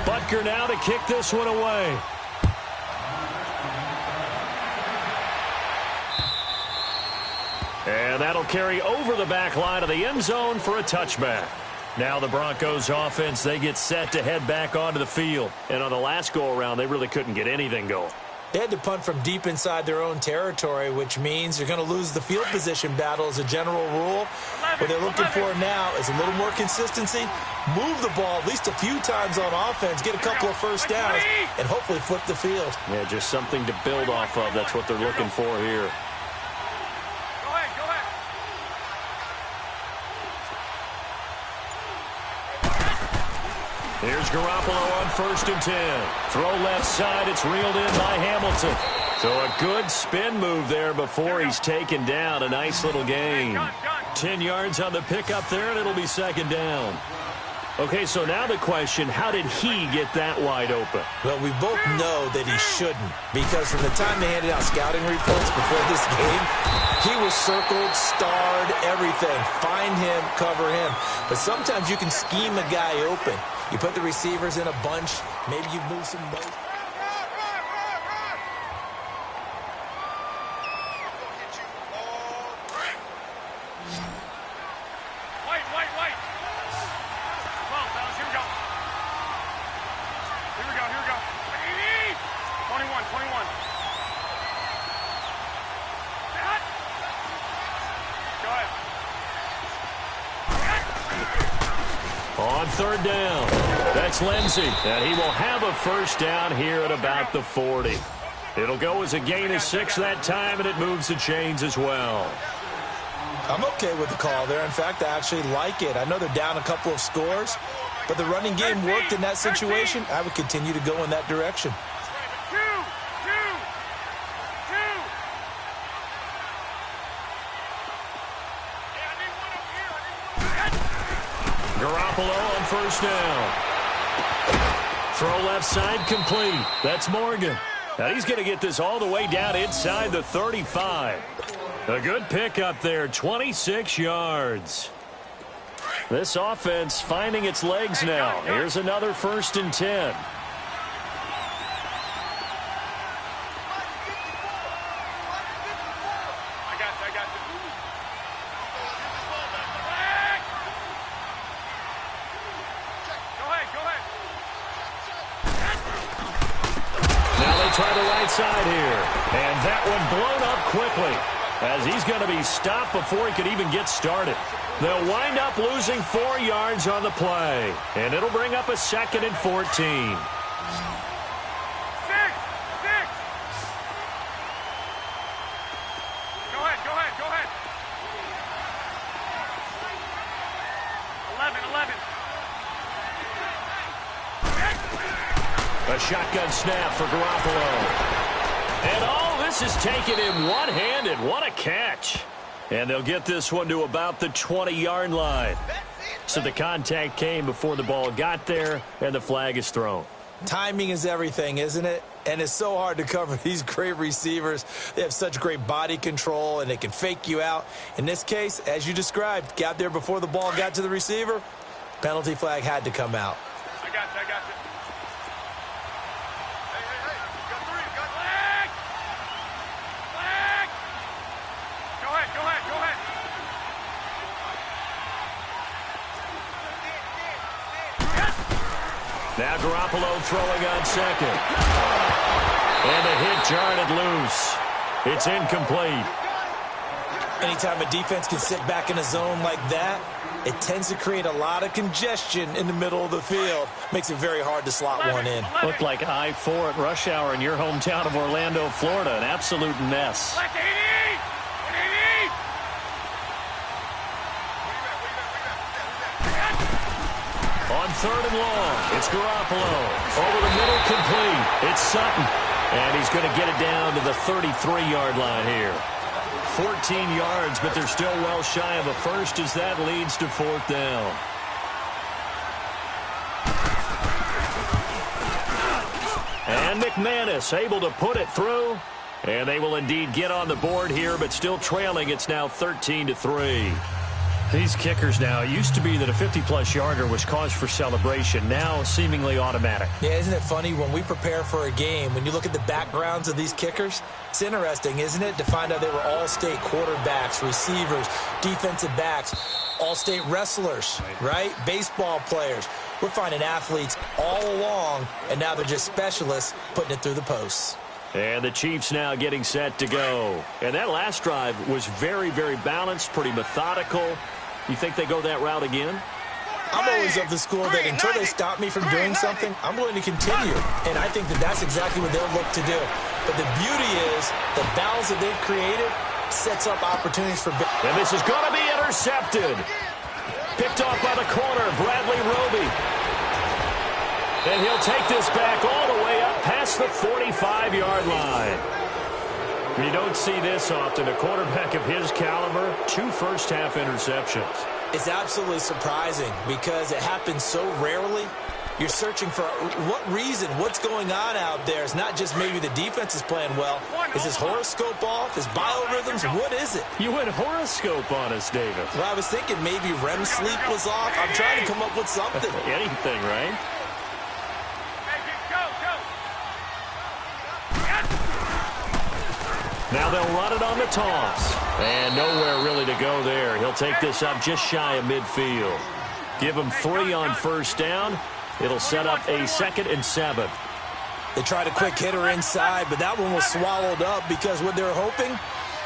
Butker now to kick this one away. And that'll carry over the back line of the end zone for a touchback. Now the Broncos offense, they get set to head back onto the field. And on the last go-around, they really couldn't get anything going. They had to punt from deep inside their own territory, which means you're going to lose the field position battle as a general rule. What they're looking for now is a little more consistency, move the ball at least a few times on offense, get a couple of first downs, and hopefully flip the field. Yeah, just something to build off of. That's what they're looking for here. Here's Garoppolo on 1st and 10. Throw left side. It's reeled in by Hamilton. So a good spin move there before he's taken down. A nice little gain. 10 yards on the pickup there, and it'll be 2nd down. Okay, so now the question, how did he get that wide open? Well, we both know that he shouldn't, because from the time they handed out scouting reports before this game, he was circled, starred, everything. Find him, cover him. But sometimes you can scheme a guy open. You put the receivers in a bunch. Maybe you move some motion. On 3rd down, that's Lindsey, and he will have a 1st down here at about the 40. It'll go as a gain of 6 that time, and it moves the chains as well. I'm okay with the call there. In fact, I actually like it. I know they're down a couple of scores, but the running game worked in that situation. I would continue to go in that direction. Garoppolo on 1st down. Throw left side complete. That's Morgan. Now he's going to get this all the way down inside the 35. A good pickup there, 26 yards. This offense finding its legs now. Here's another 1st and 10. Try the right side here. And that one blown up quickly as he's going to be stopped before he could even get started. They'll wind up losing 4 yards on the play. And it'll bring up a 2nd and 14. Go ahead. 11. A shotgun snap for Garoppolo. And all this is taken in one-handed. What a catch. And they'll get this one to about the 20-yard line. So the contact came before the ball got there, and the flag is thrown. Timing is everything, isn't it? And it's so hard to cover these great receivers. They have such great body control, and they can fake you out. In this case, as you described, got there before the ball got to the receiver. Penalty flag had to come out. I got you. Go ahead. Now Garoppolo throwing on 2nd. And the hit jarred loose. It's incomplete. Anytime a defense can sit back in a zone like that, it tends to create a lot of congestion in the middle of the field. Makes it very hard to slot one in. Looked like I-4 at rush hour in your hometown of Orlando, Florida. An absolute mess. On 3rd and long, it's Garoppolo. Over the middle, complete. It's Sutton. And he's going to get it down to the 33-yard line here. 14 yards, but they're still well shy of a 1st as that leads to 4th down. And McManus able to put it through. And they will indeed get on the board here, but still trailing. It's now 13-3. These kickers now, it used to be that a 50-plus yarder was cause for celebration. Now, seemingly automatic. Yeah, isn't it funny when we prepare for a game, when you look at the backgrounds of these kickers, it's interesting, isn't it, to find out they were all-state quarterbacks, receivers, defensive backs, all-state wrestlers, right? Baseball players. We're finding athletes all along, and now they're just specialists putting it through the posts. And the Chiefs now getting set to go. And that last drive was very, very balanced, pretty methodical. You think they go that route again? I'm always of the school that until they stop me from doing something, I'm going to continue. And I think that that's exactly what they'll look to do. But the beauty is the balance that they've created sets up opportunities for... And this is going to be intercepted. Picked off by the corner, Bradley Roby. And he'll take this back all the way up past the 45-yard line. You don't see this often. A quarterback of his caliber, 2 first-half interceptions. It's absolutely surprising because it happens so rarely. You're searching for what reason, what's going on out there. It's not just maybe the defense is playing well. Is his horoscope off? His biorhythms? What is it? You went horoscope on us, David. Well, I was thinking maybe REM sleep was off. I'm trying to come up with something. Anything, right? Now they'll run it on the toss. And nowhere really to go there. He'll take this up just shy of midfield. Give him 3 on first down. It'll set up a 2nd and 7. They tried a quick hitter inside, but that one was swallowed up because what they're hoping,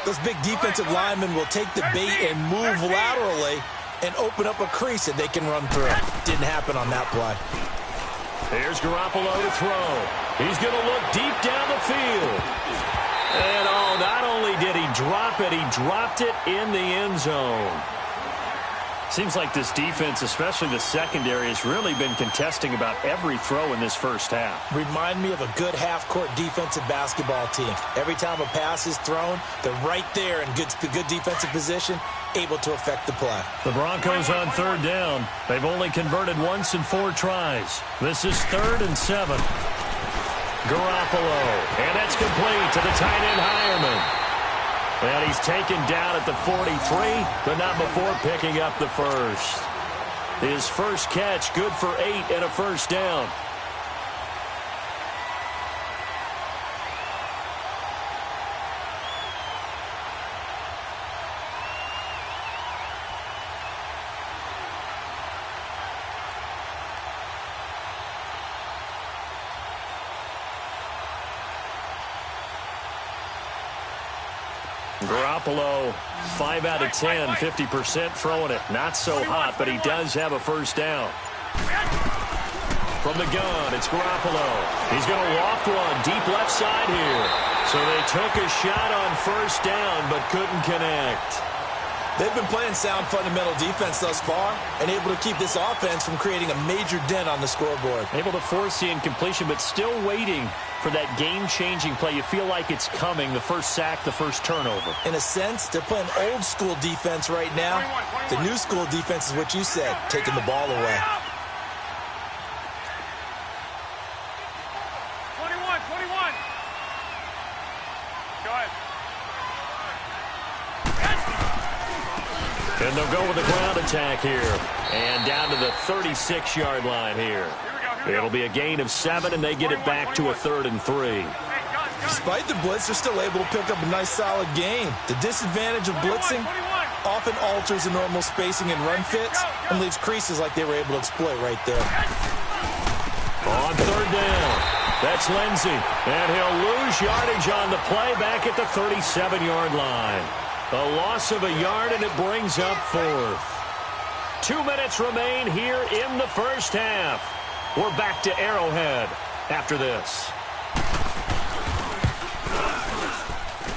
those big defensive linemen will take the bait and move laterally and open up a crease that they can run through. Didn't happen on that play. Here's Garoppolo to throw. He's going to look deep down the field. And, oh, not only did he drop it, he dropped it in the end zone. Seems like this defense, especially the secondary, has really been contesting about every throw in this first half. Remind me of a good half-court defensive basketball team. Every time a pass is thrown, they're right there in good defensive position, able to affect the play. The Broncos on 3rd down. They've only converted once in 4 tries. This is 3rd and 7. Garoppolo, and that's complete to the tight end Hireman. And he's taken down at the 43, but not before picking up the first. His first catch, good for 8 and a first down. Garoppolo, 5 out of 10, 50% throwing it. Not so hot, but he does have a first down. From the gun, it's Garoppolo. He's going to loft one deep left side here. So they took a shot on first down, but couldn't connect. They've been playing sound fundamental defense thus far and able to keep this offense from creating a major dent on the scoreboard. Able to force the incompletion, but still waiting for that game-changing play. You feel like it's coming, the first sack, the first turnover. In a sense, they're playing old-school defense right now. The new-school defense is what you said, taking the ball away. 21. Go ahead. And they'll go with the ground attack here. And down to the 36-yard line here. It'll be a gain of 7, and they get it back to a 3rd and 3. Despite the blitz, they're still able to pick up a nice, solid gain. The disadvantage of blitzing often alters the normal spacing and run fits and leaves creases like they were able to exploit right there. On 3rd down, that's Lindsey. And he'll lose yardage on the play back at the 37-yard line. A loss of a yard, and it brings up 4th. 2 minutes remain here in the first half. We're back to Arrowhead after this.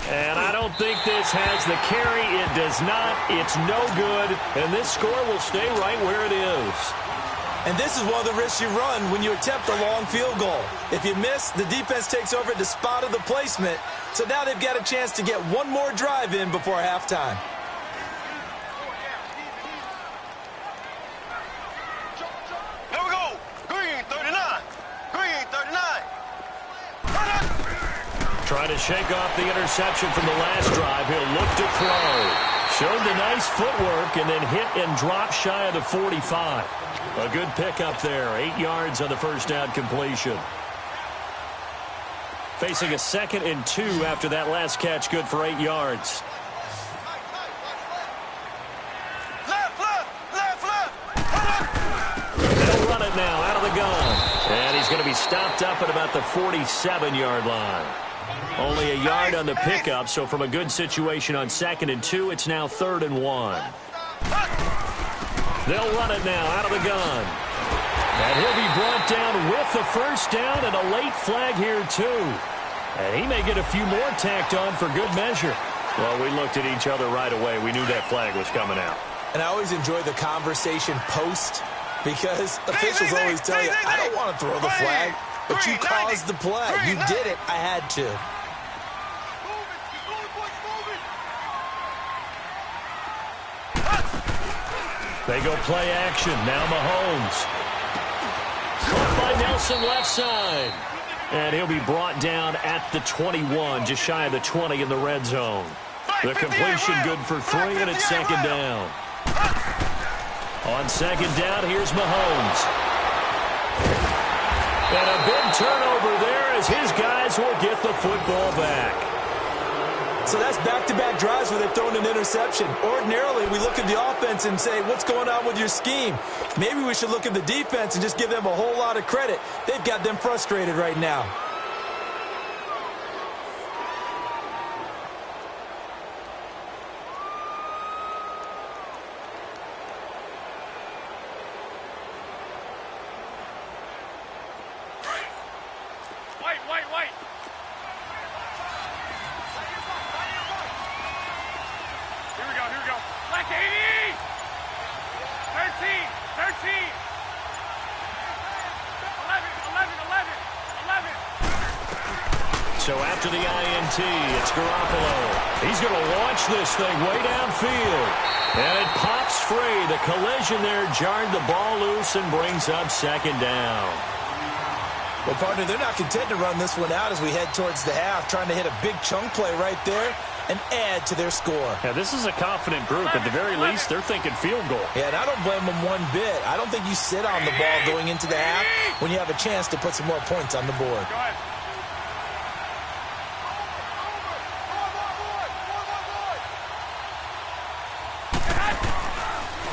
And I don't think this has the carry. It does not. It's no good. And this score will stay right where it is. And this is one of the risks you run when you attempt a long field goal. If you miss, the defense takes over at the spot of the placement. So now they've got a chance to get one more drive in before halftime. Here we go. Green 39. Green 39. Trying to shake off the interception from the last drive. He'll look to throw. Showed the nice footwork and then hit and drop shy of the 45. A good pickup there. 8 yards on the first down completion. Facing a 2nd and 2 after that last catch, good for 8 yards. They'll run it now out of the gun. And he's going to be stopped up at about the 47-yard line. Only a yard on the pickup, so from a good situation on 2nd and 2, it's now 3rd and 1. They'll run it now out of the gun. And he'll be brought down with the first down and a late flag here, too. And he may get a few more tacked on for good measure. Well, we looked at each other right away. We knew that flag was coming out. And I always enjoy the conversation post because officials always tell you, I don't want to throw the flag, but you caused the play. You did it. I had to. They go play action. Now Mahomes. Caught by Nelson left side. And he'll be brought down at the 21, just shy of the 20 in the red zone. The completion good for 3, and it's 2nd down. On 2nd down, here's Mahomes. And a big turnover there as his guys will get the football back. So that's back-to-back drives where they've thrown an interception. Ordinarily, we look at the offense and say, what's going on with your scheme? Maybe we should look at the defense and just give them a whole lot of credit. They've got them frustrated right now. Wait. Here we go. Black 80! 13! 11! So after the INT, it's Garoppolo. He's going to launch this thing way downfield. And it pops free. The collision there jarred the ball loose and brings up 2nd down. Well, partner, they're not content to run this one out as we head towards the half, trying to hit a big chunk play right there and add to their score. Yeah, this is a confident group. At the very least, they're thinking field goal. Yeah, and I don't blame them one bit. I don't think you sit on the ball going into the half when you have a chance to put some more points on the board. Go ahead.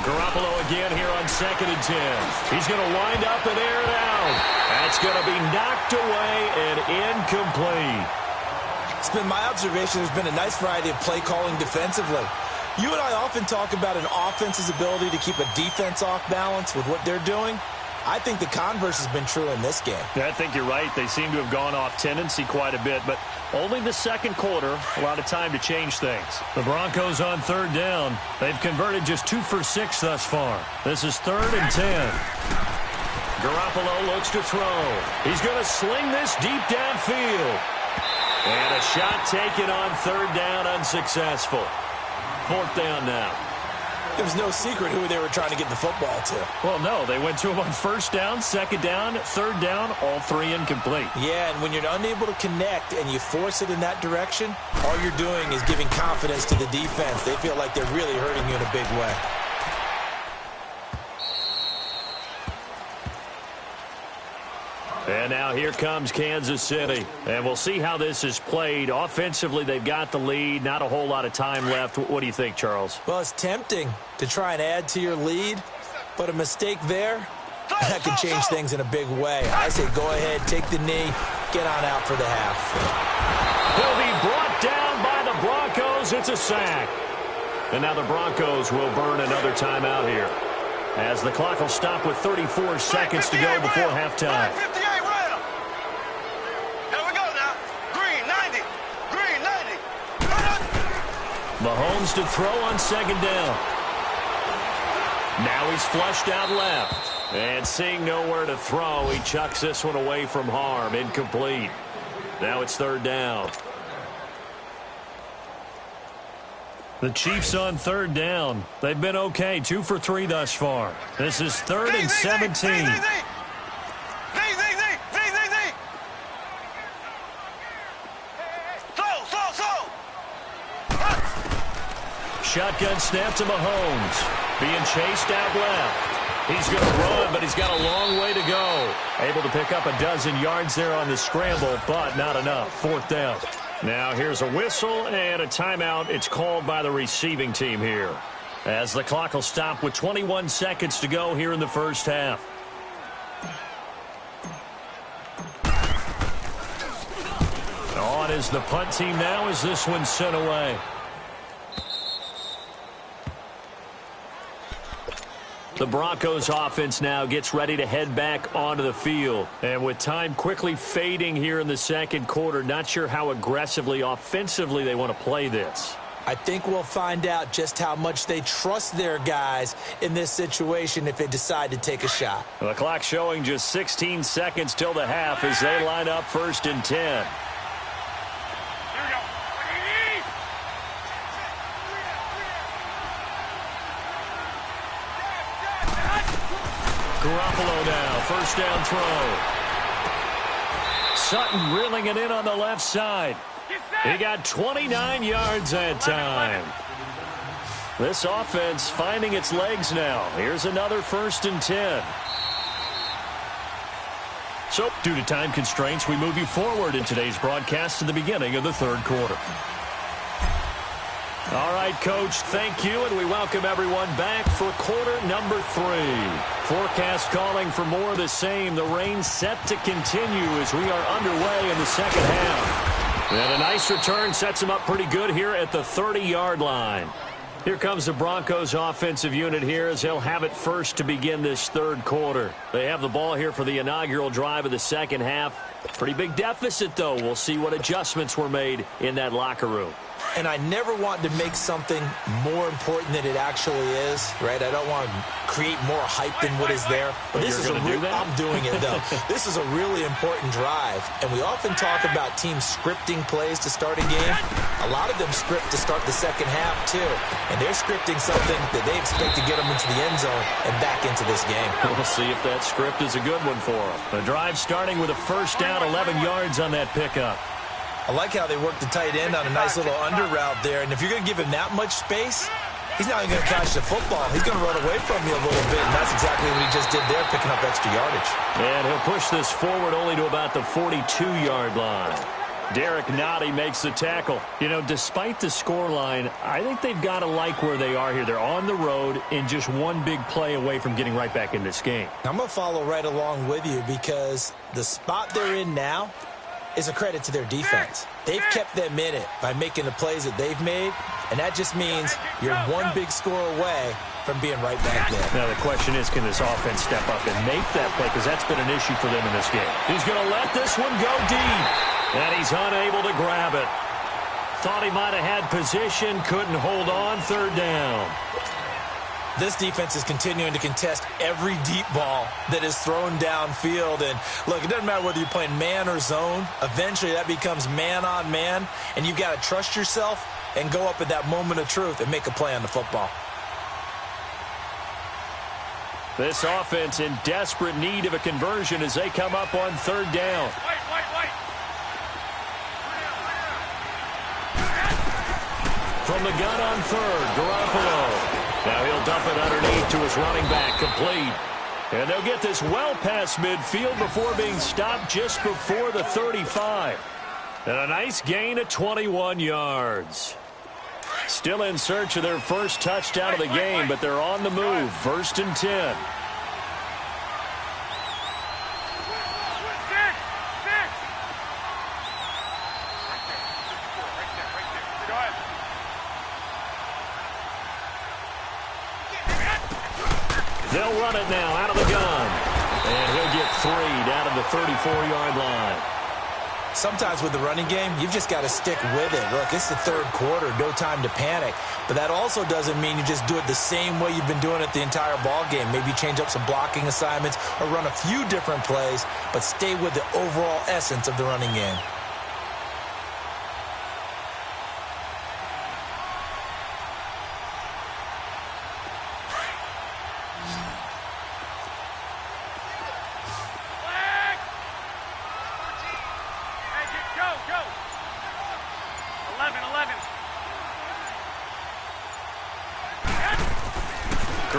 Garoppolo again here on 2nd and 10. He's going to wind up and air it out. That's going to be knocked away and incomplete. It's been my observation there's been a nice variety of play calling defensively. You and I often talk about an offense's ability to keep a defense off balance with what they're doing. I think the converse has been true in this game. Yeah, I think you're right. They seem to have gone off tendency quite a bit, but only the 2nd quarter, a lot of time to change things. The Broncos on 3rd down. They've converted just 2 for 6 thus far. This is 3rd and 10. Garoppolo looks to throw. He's going to sling this deep downfield. And a shot taken on 3rd down, unsuccessful. 4th down now. It was no secret who they were trying to get the football to. Well, no, they went to him on 1st down, 2nd down, 3rd down, all 3 incomplete. Yeah, and when you're unable to connect and you force it in that direction, all you're doing is giving confidence to the defense. They feel like they're really hurting you in a big way. And now here comes Kansas City. And we'll see how this is played. Offensively, they've got the lead. Not a whole lot of time left. What do you think, Charles? Well, it's tempting to try and add to your lead, but a mistake there, that could change things in a big way. I say go ahead, take the knee, get on out for the half. He'll be brought down by the Broncos. It's a sack. And now the Broncos will burn another timeout here, as the clock will stop with 34 seconds to go before halftime. 58 round. Here we go now. Green 90. Green 90. Mahomes to throw on 2nd down. Now he's flushed out left. And seeing nowhere to throw, he chucks this one away from harm. Incomplete. Now it's 3rd down. The Chiefs on 3rd down. They've been okay. 2 for 3 thus far. This is 3rd and 17. shotgun snap to Mahomes. Being chased out left. He's going to run, but he's got a long way to go. Able to pick up a dozen yards there on the scramble, but not enough. 4th down. Now here's a whistle and a timeout. It's called by the receiving team here, as the clock will stop with 21 seconds to go here in the first half. On is the punt team now as this one's sent away. The Broncos offense now gets ready to head back onto the field. And with time quickly fading here in the second quarter, not sure how aggressively, offensively they want to play this. I think we'll find out just how much they trust their guys in this situation if they decide to take a shot. The clock showing just 16 seconds till the half as they line up 1st and 10. Garoppolo now, 1st down throw. Sutton reeling it in on the left side. He got 29 yards that time. This offense finding its legs now. Here's another 1st and 10. So, due to time constraints, we move you forward in today's broadcast to the beginning of the 3rd quarter. All right, Coach, thank you, and we welcome everyone back for quarter number 3. Forecast calling for more of the same. The rain set to continue as we are underway in the second half. And a nice return sets him up pretty good here at the 30-yard line. Here comes the Broncos offensive unit here as they'll have it first to begin this 3rd quarter. They have the ball here for the inaugural drive of the second half. Pretty big deficit, though. We'll see what adjustments were made in that locker room. And I never want to make something more important than it actually is, right? I don't want to create more hype than what is there. But this is I'm doing it, though. This is a really important drive. And we often talk about teams scripting plays to start a game. A lot of them script to start the second half, too. And they're scripting something that they expect to get them into the end zone and back into this game. We'll see if that script is a good one for them. The drive starting with a 1st down, 11 yards on that pickup. I like how they work the tight end on a nice little under route there. And if you're going to give him that much space, he's not even going to catch the football. He's going to run away from you a little bit, and that's exactly what he just did there, picking up extra yardage. And he'll push this forward only to about the 42-yard line. Derek Nottie makes the tackle. You know, despite the scoreline, I think they've got to like where they are here. They're on the road and just one big play away from getting right back in this game. I'm going to follow right along with you because the spot they're in now is a credit to their defense. They've kept them in it by making the plays that they've made, and that just means you're one big score away from being right back there. Now the question is, can this offense step up and make that play? Because that's been an issue for them in this game. He's going to let this one go deep, and he's unable to grab it. Thought he might have had position, couldn't hold on, 3rd down. This defense is continuing to contest every deep ball that is thrown downfield. And, look, it doesn't matter whether you're playing man or zone. Eventually that becomes man on man, and you've got to trust yourself and go up at that moment of truth and make a play on the football. This offense in desperate need of a conversion as they come up on 3rd down. From the gun on 3rd, Garoppolo. Now he'll dump it underneath to his running back, complete. And they'll get this well past midfield before being stopped just before the 35. And a nice gain of 21 yards. Still in search of their first touchdown of the game, but they're on the move. 1st and 10. They'll run it now out of the gun. And he'll get 3 down to the 34-yard line. Sometimes with the running game, you've just got to stick with it. Look, it's the 3rd quarter, no time to panic. But that also doesn't mean you just do it the same way you've been doing it the entire ball game. Maybe change up some blocking assignments or run a few different plays, but stay with the overall essence of the running game.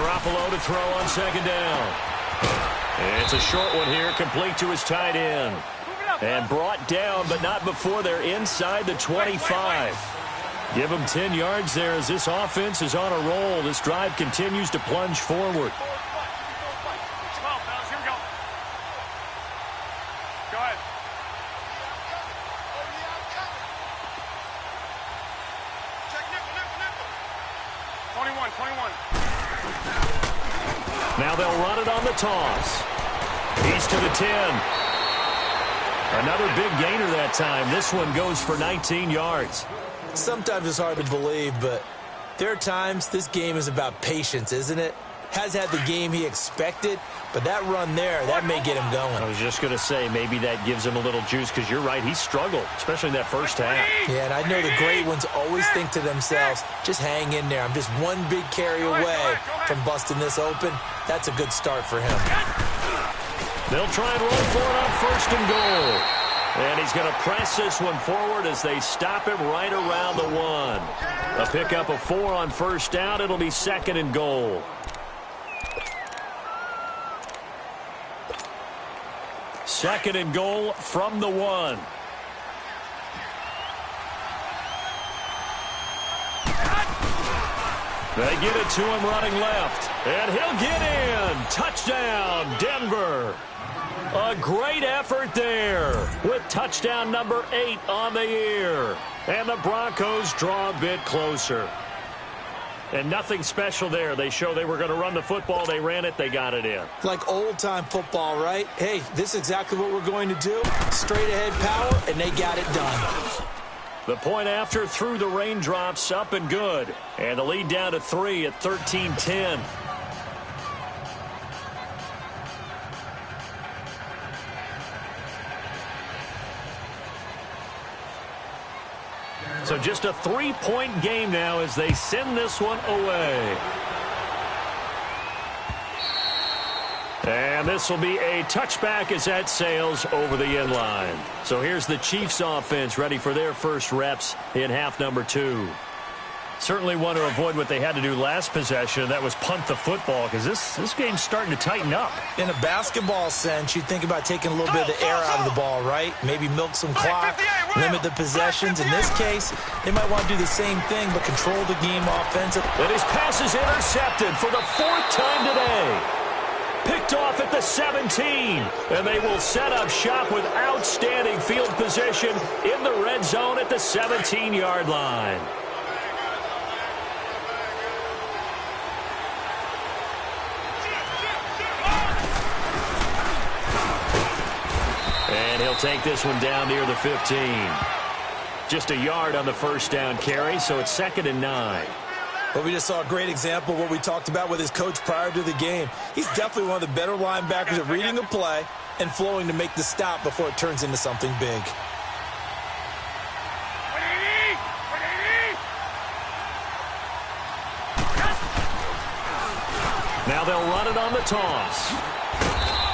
Garoppolo to throw on second down. It's a short one here, complete to his tight end. And brought down, but not before they're inside the 25. Give them 10 yards there as this offense is on a roll. This drive continues to plunge forward. 12, fellas, here we go. Go ahead. Check nickel. 21. Now they'll run it on the toss. He's to the 10. Another big gainer that time. This one goes for 19 yards. Sometimes it's hard to believe, but there are times this game is about patience, isn't it? Has had the game he expected, but that run there, that may get him going. I was just going to say, maybe that gives him a little juice, because you're right, he struggled, especially in that first half. Yeah, and I know the great ones always think to themselves, just hang in there. I'm just one big carry away from busting this open. That's a good start for him. They'll try and roll for it on first and goal. And he's going to press this one forward as they stop him right around the 1. A pickup of 4 on first down. It'll be second and goal. Second and goal from the 1. They get it to him running left. And he'll get in. Touchdown, Denver. A great effort there with touchdown number 8 on the year. And the Broncos draw a bit closer. And nothing special there. They show they were going to run the football. They ran it. They got it in. Like old-time football, right? Hey, this is exactly what we're going to do. Straight-ahead power, and they got it done. The point after through the raindrops, up and good. And the lead down to 3 at 13-10. So just a 3-point game now as they send this one away. And this will be a touchback as that sails over the end line. So here's the Chiefs offense ready for their first reps in half number 2. Certainly want to avoid what they had to do last possession. That was punt the football, because this game's starting to tighten up. In a basketball sense, you think about taking a little bit of the air out of the ball, right? Maybe milk some clock, limit the possessions. In this case, they might want to do the same thing, but control the game offensively. And his pass is intercepted for the 4th time today. Picked off at the 17. And they will set up shop with outstanding field position in the red zone at the 17-yard line. And he'll take this one down near the 15. Just a yard on the first down carry, so it's 2nd and 9. Well, we just saw a great example of what we talked about with his coach prior to the game. He's definitely one of the better linebackers at reading a play and flowing to make the stop before it turns into something big. Now they'll run it on the toss.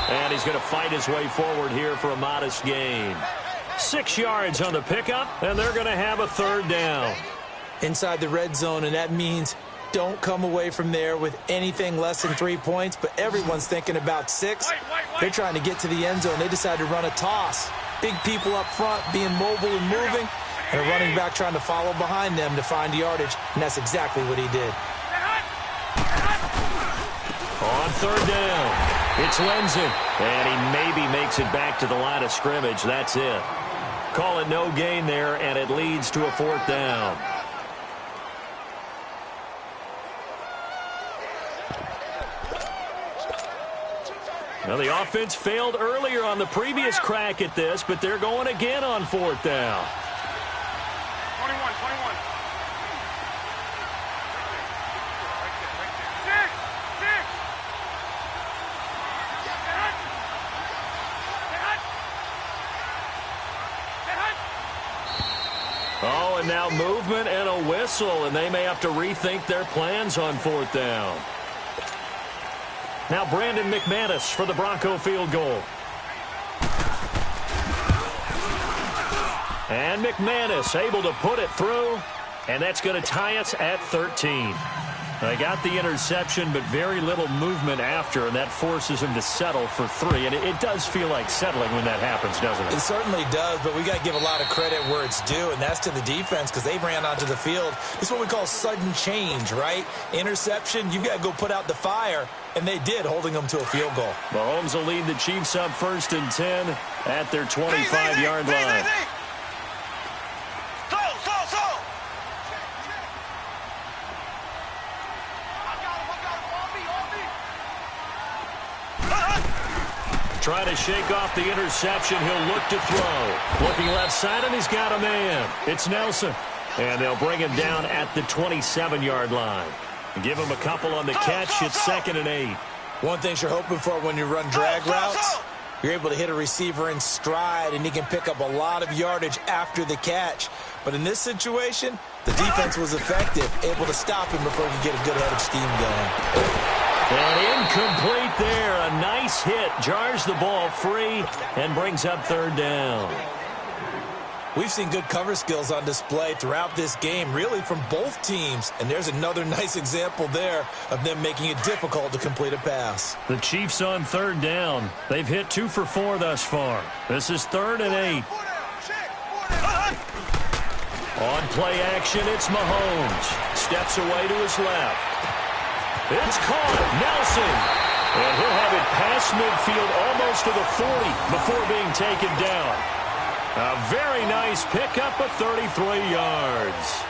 And he's going to fight his way forward here for a modest gain. 6 yards on the pickup, and they're going to have a 3rd down. Inside the red zone, and that means don't come away from there with anything less than 3 points, but everyone's thinking about 6. They're trying to get to the end zone. They decide to run a toss. Big people up front being mobile and moving, and a running back trying to follow behind them to find yardage, and that's exactly what he did. On 3rd down, it's Lindsey, and he maybe makes it back to the line of scrimmage. That's it. Call it no gain there, and it leads to a 4th down. Now, the offense failed earlier on the previous crack at this, but they're going again on 4th down. 21. 6. Oh, and now movement and a whistle, and they may have to rethink their plans on 4th down. Now Brandon McManus for the Bronco field goal. And McManus able to put it through, and that's going to tie us at 13. They got the interception, but very little movement after, and that forces him to settle for 3. And it does feel like settling when that happens, doesn't it? It certainly does, but we got to give a lot of credit where it's due, and that's to the defense because they ran onto the field. It's what we call sudden change, right? Interception, you got to go put out the fire, and they did, holding them to a field goal. Mahomes will lead the Chiefs up 1st and 10 at their 25-yard line. Trying to shake off the interception. He'll look to throw. Looking left side, and he's got a man. It's Nelson. And they'll bring him down at the 27-yard line. Give him a couple on the catch. It's 2nd and 8. One thing you're hoping for when you run drag routes, you're able to hit a receiver in stride, and he can pick up a lot of yardage after the catch. But in this situation, the defense was effective, able to stop him before he could get a good head of steam going. And incomplete there. A nice hit. Jars the ball free and brings up 3rd down. We've seen good cover skills on display throughout this game, really from both teams. And there's another nice example there of them making it difficult to complete a pass. The Chiefs on 3rd down. They've hit 2 for 4 thus far. This is 3rd and 8. On play action, it's Mahomes. Steps away to his left. It's caught. Nelson. And he'll have it past midfield almost to the 40 before being taken down. A very nice pickup of 33 yards.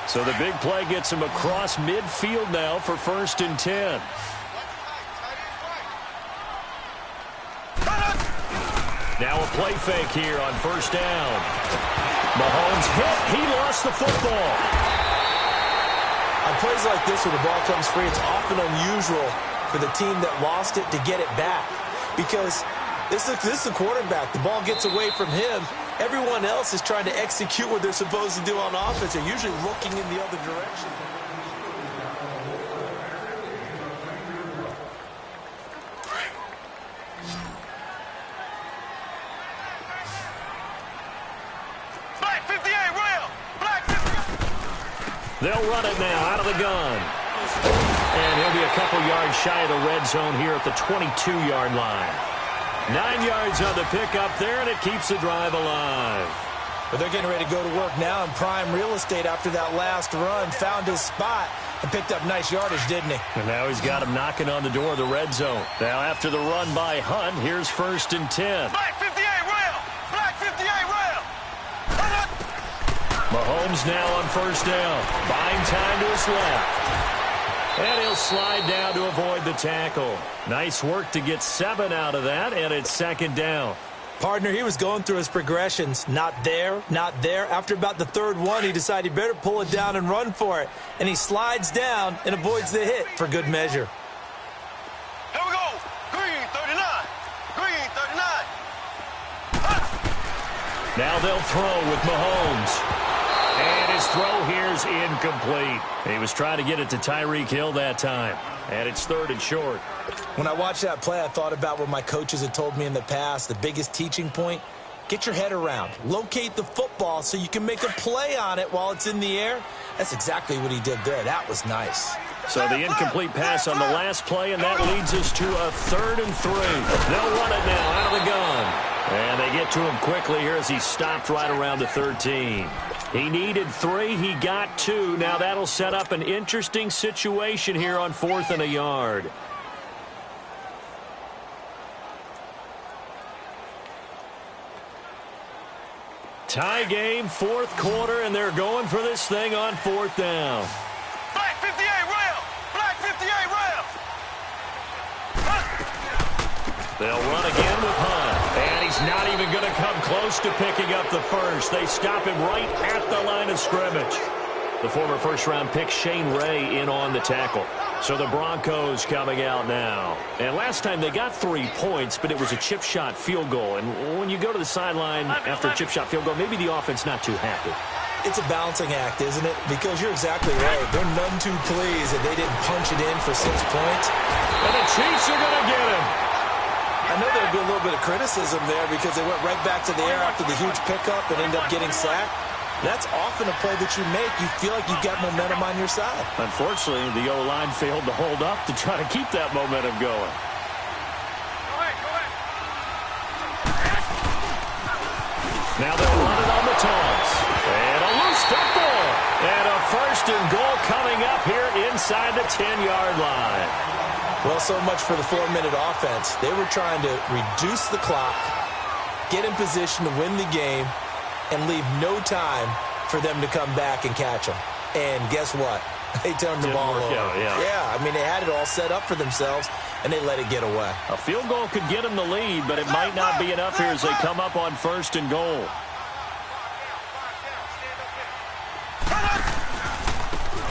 So the big play gets him across midfield now for 1st and 10. Now a play fake here on 1st down. Mahomes hit. He lost the football. On plays like this, when the ball comes free, it's often unusual for the team that lost it to get it back. Because this is the quarterback. The ball gets away from him. Everyone else is trying to execute what they're supposed to do on offense. They're usually looking in the other direction. They'll run it now out of the gun. And he'll be a couple yards shy of the red zone here at the 22-yard line. 9 yards on the pickup there, and it keeps the drive alive. But they're getting ready to go to work now in prime real estate after that last run. Found his spot and picked up nice yardage, didn't he? And now he's got him knocking on the door of the red zone. Now after the run by Hunt, here's 1st and 10. Black 58 rail! Black 58 rail! Mahomes now on 1st down. Buying time to his left. And he'll slide down to avoid the tackle. Nice work to get 7 out of that, and it's 2nd down. Partner, he was going through his progressions. Not there, not there. After about the 3rd one, he decided he better pull it down and run for it. And he slides down and avoids the hit for good measure. Here we go. Green 39. Green 39. Now they'll throw with Mahomes. And his throw here's incomplete. He was trying to get it to Tyreek Hill that time. And it's 3rd and short. When I watched that play, I thought about what my coaches had told me in the past. The biggest teaching point, get your head around. Locate the football so you can make a play on it while it's in the air. That's exactly what he did there. That was nice. So the incomplete pass on the last play, and that leads us to a 3rd and 3. They'll run it now out of the gun. And they get to him quickly here as he stopped right around the 13. He needed 3. He got 2. Now that'll set up an interesting situation here on 4th and a yard. Tie game, 4th quarter, and they're going for this thing on 4th down. Black 58 rail! Black 58 rail! They'll run again with Hunt. And he's not even going to come close to picking up the first. They stop him right at the line of scrimmage. The former first-round pick Shane Ray in on the tackle. So the Broncos coming out now. And last time they got 3 points, but it was a chip shot field goal. And when you go to the sideline after a chip shot field goal, maybe the offense not too happy. It's a balancing act, isn't it? Because you're exactly right. They're none too pleased that they didn't punch it in for 6 points. And the Chiefs are going to get him. I know there'd be a little bit of criticism there because they went right back to the air after the huge pickup and ended up getting sacked. That's often a play that you make. You feel like you've got momentum on your side. Unfortunately, the O-line failed to hold up to try to keep that momentum going. Go ahead. Now they'll run it on the toss. And a loose football. And a 1st and goal coming up here inside the 10-yard line. Well, so much for the 4-minute offense. They were trying to reduce the clock, get in position to win the game, and leave no time for them to come back and catch them. And guess what? They turned the ball over. Yeah, I mean, they had it all set up for themselves, and they let it get away. A field goal could get them the lead, but it might not be enough here as they come up on 1st and goal.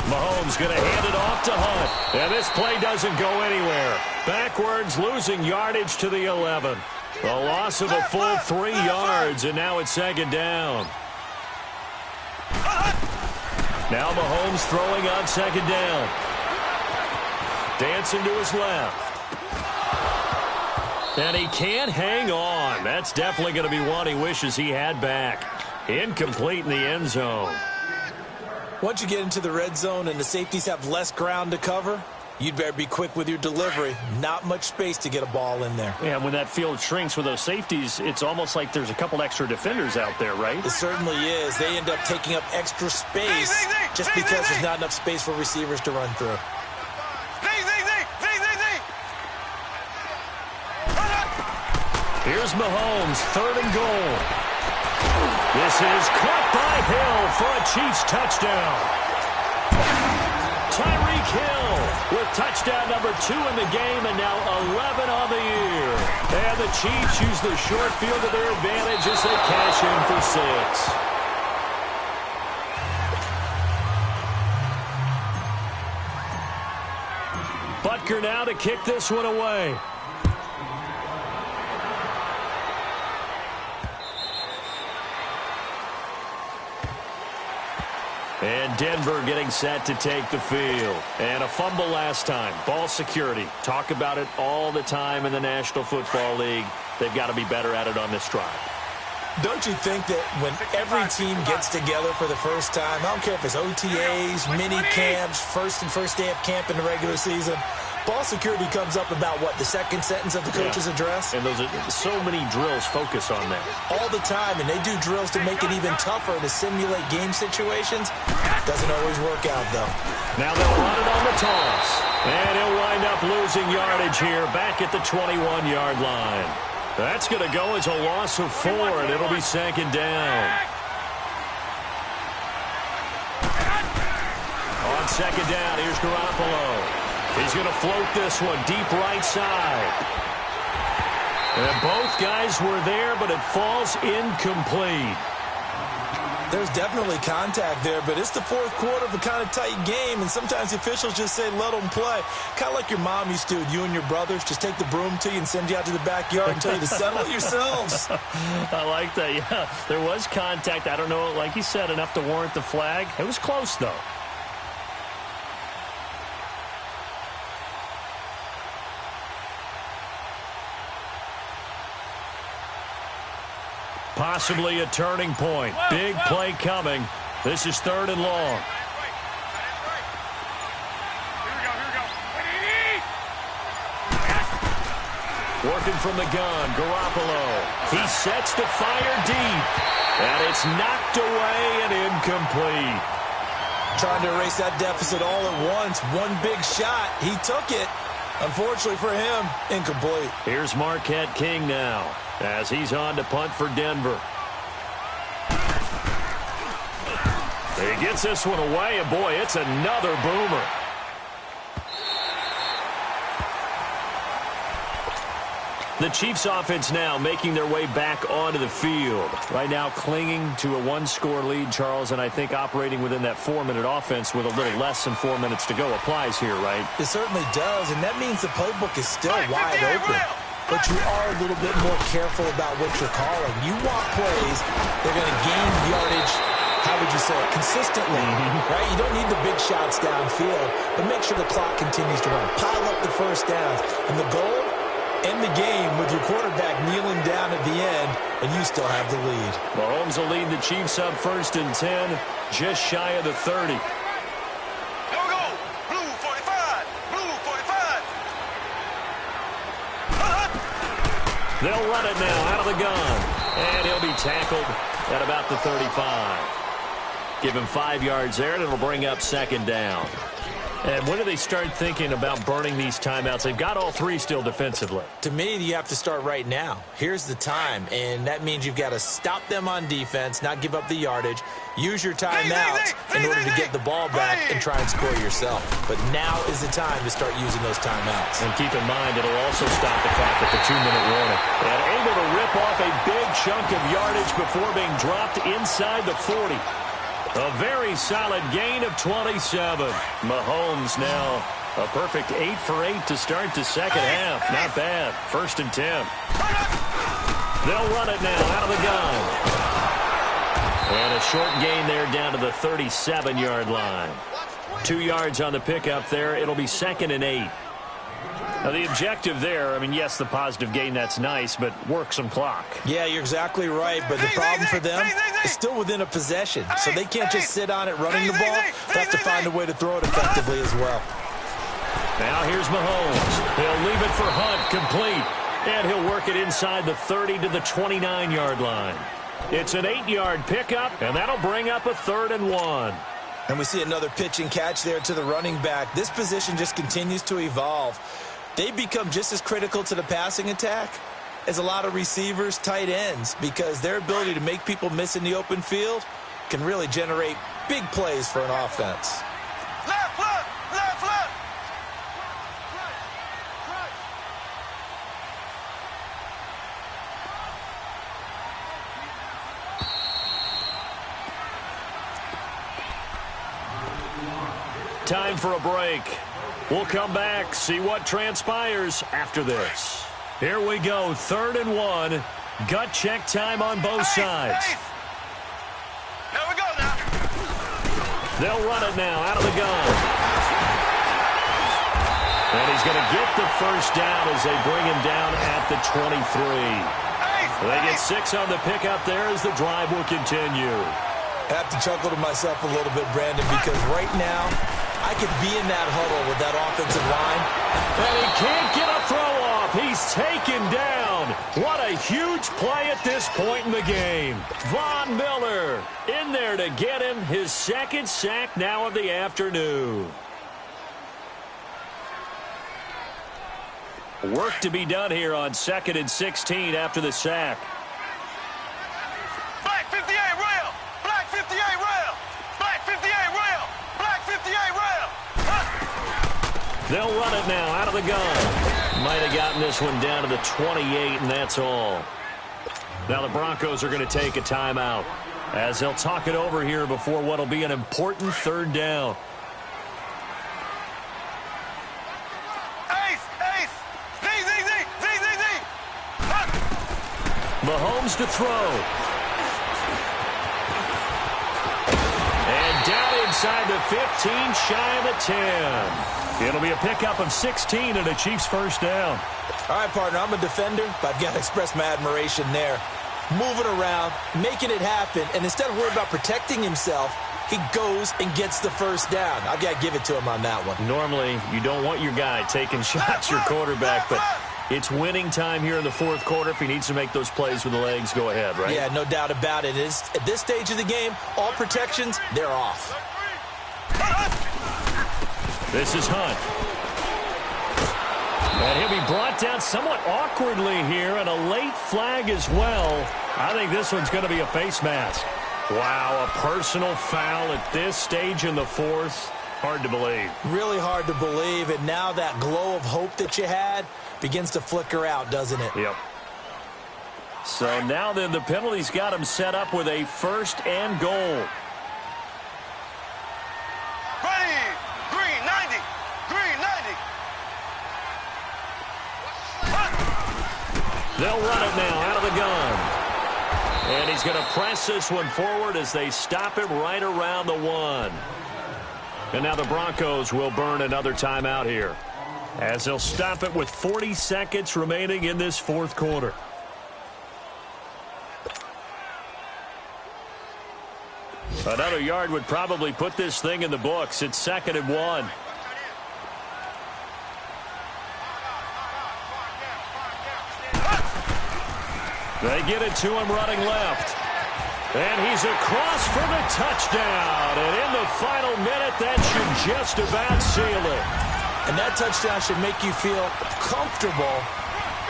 Mahomes going to hand it off to Hunt. And this play doesn't go anywhere. Backwards, losing yardage to the 11. A loss of a full 3 yards, and now it's 2nd down. Now Mahomes throwing on 2nd down. Dancing to his left. And he can't hang on. That's definitely going to be one he wishes he had back. Incomplete in the end zone. Once you get into the red zone and the safeties have less ground to cover, you'd better be quick with your delivery. Not much space to get a ball in there. Yeah, when that field shrinks with those safeties, it's almost like there's a couple extra defenders out there, right? It certainly is. They end up taking up extra space just because there's not enough space for receivers to run through. Here's Mahomes, 3rd and goal. This is caught by Hill for a Chiefs touchdown. Tyreek Hill with touchdown number 2 in the game and now 11 on the year. And the Chiefs use the short field to their advantage as they cash in for 6. Butker now to kick this one away. And Denver getting set to take the field. And a fumble last time. Ball security. Talk about it all the time in the National Football League. They've got to be better at it on this drive. Don't you think that when every team gets together for the first time, I don't care if it's OTAs, mini camps, first day of camp in the regular season, ball security comes up about, what, the 2nd sentence of the coach's address? And those are so many drills focus on that. All the time, and they do drills to make it even tougher to simulate game situations. Doesn't always work out, though. Now they'll run it on the toss. And he'll wind up losing yardage here back at the 21-yard line. That's going to go as a loss of 4, and it'll be 2nd down. On 2nd down, here's Garoppolo. He's going to float this one deep right side. And both guys were there, but it falls incomplete. There's definitely contact there, but it's the 4th quarter of a kind of tight game, and sometimes the officials just say, let them play. Kind of like your mom used to with you and your brothers. Just take the broom to you and send you out to the backyard and tell you to settle it yourselves. I like that, yeah. There was contact. I don't know, like you said, enough to warrant the flag. It was close, though. Possibly a turning point. Big play coming. This is 3rd and long. Working from the gun, Garoppolo. He sets to fire deep. And it's knocked away and incomplete. Trying to erase that deficit all at once. One big shot. He took it. Unfortunately for him, incomplete. Here's Marquette King now, as he's on to punt for Denver. He gets this one away, and boy, it's another boomer. The Chiefs offense now making their way back onto the field. Right now clinging to a 1-score lead, Charles, and I think operating within that 4-minute offense with a little less than 4 minutes to go applies here, right? It certainly does, and that means the playbook is still wide open. But you are a little bit more careful about what you're calling. You want plays that are going to gain yardage, how would you say it, consistently, right? You don't need the big shots downfield, but make sure the clock continues to run. Pile up the first downs, and the goal end the game with your quarterback kneeling down at the end, and you still have the lead. Mahomes will lead the Chiefs up 1st and 10, just shy of the 30. Here we go. Blue 45. Blue 45. They'll run it now out of the gun. And he'll be tackled at about the 35. Give him 5 yards there, and it'll bring up 2nd down. And when do they start thinking about burning these timeouts? They've got all 3 still defensively. To me, you have to start right now. Here's the time, and that means you've got to stop them on defense, not give up the yardage, use your timeouts in order to get the ball back and try and score yourself. But now is the time to start using those timeouts. And keep in mind, it'll also stop the clock at the 2-minute warning. And able to rip off a big chunk of yardage before being dropped inside the 40. A very solid gain of 27. Mahomes now a perfect 8 for 8 to start the second half. Not bad. 1st and 10. They'll run it now out of the gun. And a short gain there down to the 37-yard line. 2 yards on the pickup there. It'll be 2nd and 8. Now, the objective there, I mean, yes, the positive gain, that's nice, but work some clock. Yeah, you're exactly right, but the problem for them is still within a possession, so they can't just sit on it running the ball. They have to find a way to throw it effectively as well. Now here's Mahomes. He'll leave it for Hunt, complete, and he'll work it inside the 30 to the 29-yard line. It's an 8-yard pickup, and that'll bring up a 3rd and 1. And we see another pitch and catch there to the running back. This position just continues to evolve. They become just as critical to the passing attack as a lot of receivers, tight ends, because their ability to make people miss in the open field can really generate big plays for an offense. Left, left, left, left. Time for a break. We'll come back, see what transpires after this. Here we go, 3rd and 1. Gut check time on both sides. Here we go now. They'll run it now out of the gun. And he's going to get the 1st down as they bring him down at the 23. They get 6 on the pickup there as the drive will continue. I have to chuckle to myself a little bit, Brandon, because right now I could be in that huddle with that offensive line. And he can't get a throw off. He's taken down. What a huge play at this point in the game. Von Miller in there to get him his 2nd sack now of the afternoon. Work to be done here on 2nd and 16 after the sack. Black 58 rail. Black 58 rail. Black 58 rail. Black 58 rail. They'll run it now out of the gun. Might have gotten this one down to the 28, and that's all. Now the Broncos are going to take a timeout as they'll talk it over here before what will be an important 3rd down. Mahomes to throw. And down inside the 15, shy of the 10. It'll be a pickup of 16 and a Chiefs 1st down. All right, partner, I'm a defender, but I've got to express my admiration there. Moving around, making it happen, and instead of worrying about protecting himself, he goes and gets the 1st down. I've got to give it to him on that one. Normally, you don't want your guy taking shots, your quarterback, but it's winning time here in the 4th quarter. If he needs to make those plays with the legs, go ahead, right? Yeah, no doubt about it. At this stage of the game, all protections, they're off. This is Hunt. And he'll be brought down somewhat awkwardly here, and a late flag as well. I think this one's going to be a face mask. Wow, a personal foul at this stage in the 4th. Hard to believe. Really hard to believe, and now that glow of hope that you had begins to flicker out, doesn't it? Yep. So now then, the penalty's got him set up with a 1st and goal. Ready. Green 90. Green 90. They'll run it now out of the gun. And he's going to press this one forward as they stop him right around the 1. And now the Broncos will burn another timeout here. as they'll stop it with 40 seconds remaining in this fourth quarter. Another yard would probably put this thing in the books. It's 2nd and 1. They get it to him running left. And he's across for the touchdown. And in the final minute, that should just about seal it. And that touchdown should make you feel comfortable.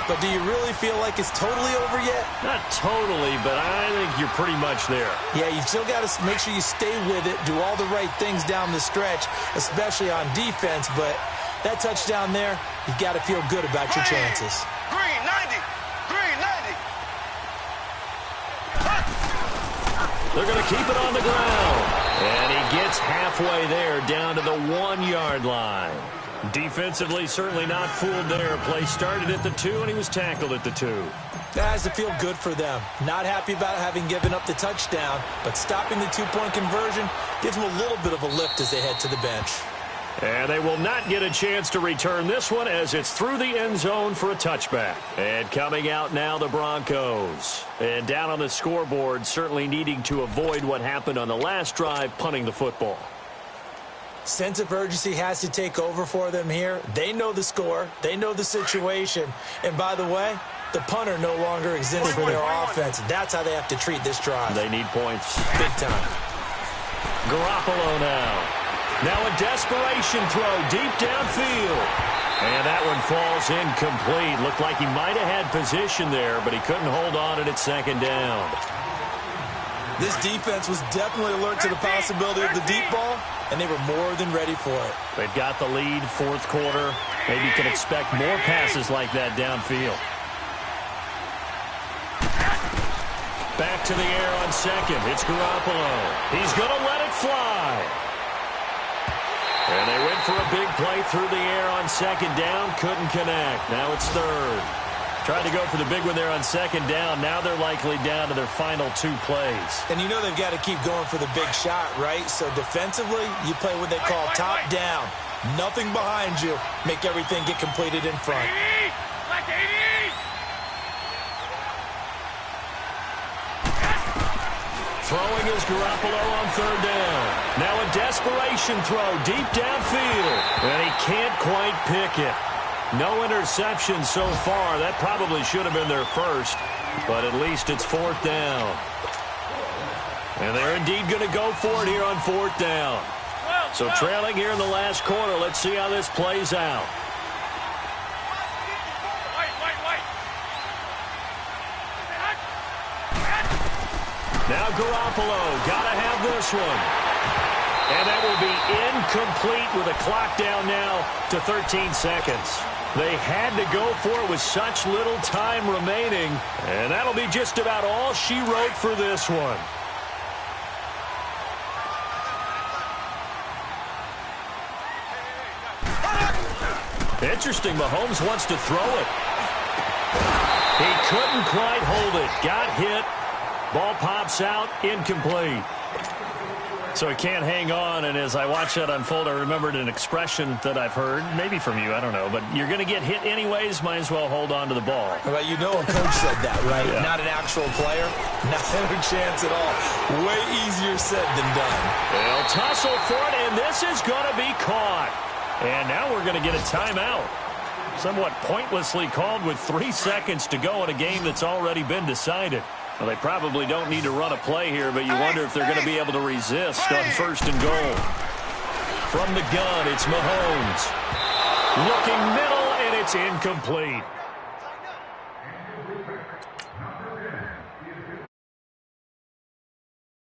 But do you really feel like it's totally over yet? Not totally, but I think you're pretty much there. Yeah, you still got to make sure you stay with it, do all the right things down the stretch, especially on defense. But that touchdown there, you got to feel good about your chances. Green, 90. Green, 90. They're going to keep it on the ground. And he gets halfway there, down to the 1-yard line. Defensively, certainly not fooled there. Play started at the 2, and he was tackled at the 2. That has to feel good for them. Not happy about having given up the touchdown, but stopping the 2-point conversion gives them a little bit of a lift as they head to the bench. And they will not get a chance to return this one as it's through the end zone for a touchback. And coming out now, the Broncos. And down on the scoreboard, certainly needing to avoid what happened on the last drive, punting the football. Sense of urgency has to take over for them here. They know the score. They know the situation. And by the way, the punter no longer exists for their offense. That's how they have to treat this drive. They need points. Big time. Garoppolo now. Now a desperation throw deep downfield. And that one falls incomplete. Looked like he might have had position there, but he couldn't hold on and it's 2nd down. This defense was definitely alert to the possibility of the deep ball, and they were more than ready for it. They've got the lead, fourth quarter. Maybe you can expect more passes like that downfield. Back to the air on 2nd. It's Garoppolo. He's going to let it fly. And they went for a big play through the air on 2nd down. Couldn't connect. Now it's 3rd. Tried to go for the big one there on 2nd down. Now they're likely down to their final 2 plays. And you know they've got to keep going for the big shot, right? So defensively, you play what they call top down. Nothing behind you. Make everything get completed in front. Black 80! Throwing is Garoppolo on 3rd down. Now a desperation throw deep downfield. And he can't quite pick it. No interception so far. That probably should have been their first, but at least it's 4th down. And they're indeed going to go for it here on 4th down. So trailing here in the last quarter. Let's see how this plays out. Now Garoppolo, got to have this one. And that will be incomplete with a clock down now to 13 seconds. They had to go for it with such little time remaining. And that'll be just about all she wrote for this one. Interesting, Mahomes wants to throw it. He couldn't quite hold it. Got hit. Ball pops out, incomplete. So he can't hang on, and as I watch that unfold, I remembered an expression that I've heard, maybe from you, I don't know, but you're going to get hit anyways, might as well hold on to the ball. Well, you know a coach said that, right? Yeah. Not an actual player. Not a chance at all. Way easier said than done. They'll tussle for it, and this is going to be caught. And now we're going to get a timeout. Somewhat pointlessly called with 3 seconds to go in a game that's already been decided. Well, they probably don't need to run a play here, but you wonder if they're going to be able to resist on 1st and goal. From the gun, it's Mahomes. Looking middle, and it's incomplete.